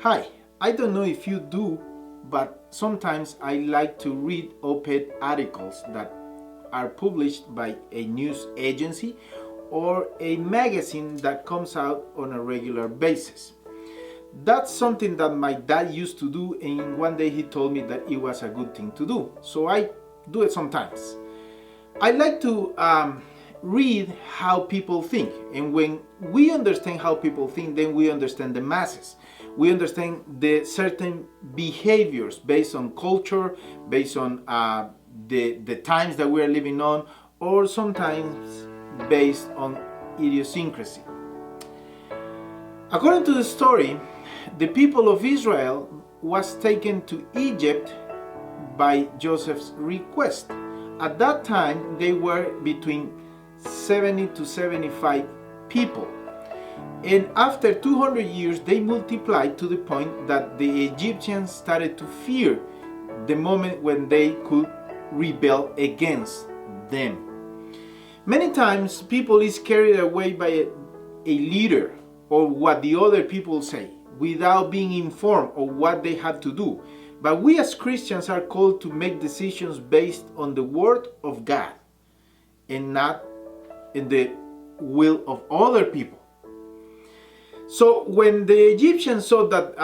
Hi, I don't know if you do, but sometimes I like to read op-ed articles that are published by a news agency or a magazine that comes out on a regular basis. That's something that my dad used to do, and one day he told me that it was a good thing to do. So I do it sometimes. I like to read how people think, and when we understand how people think, then we understand the masses. We understand the certain behaviors based on culture, based on the times that we are living on, or sometimes based on idiosyncrasy. According to the story, the people of Israel was taken to Egypt by Joseph's request. At that time, they were between 70 to 75 people. And after 200 years, they multiplied to the point that the Egyptians started to fear the moment when they could rebel against them. Many times, people is carried away by a leader or what the other people say without being informed of what they have to do. But we as Christians are called to make decisions based on the Word of God and not in the will of other people. So when the Egyptians saw that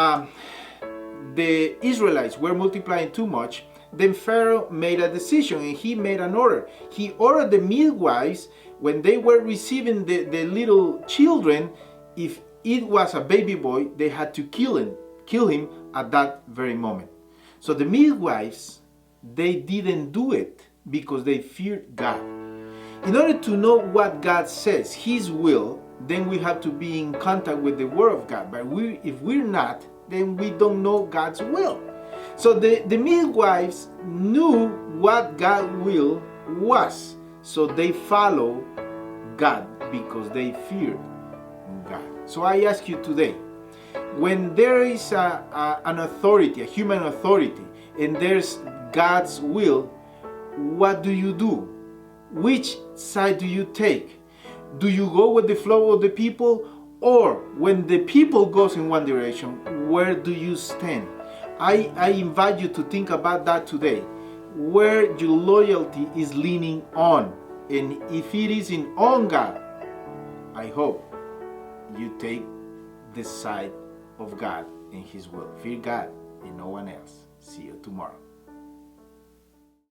the Israelites were multiplying too much, then Pharaoh made a decision and he made an order. He ordered the midwives, when they were receiving the little children, if it was a baby boy, they had to kill him at that very moment. So the midwives, they didn't do it because they feared God. In order to know what God says, His will, then we have to be in contact with the Word of God. But if we're not, then we don't know God's will. So the midwives knew what God's will was. So they followed God because they feared God. So I ask you today, when there is an authority, a human authority, and there's God's will, what do you do? Which side do you take? Do you go with the flow of the people? Or when the people goes in one direction, where do you stand? I invite you to think about that today. Where your loyalty is leaning on. And if it is on God, I hope you take the side of God and His will. Fear God and no one else. See you tomorrow.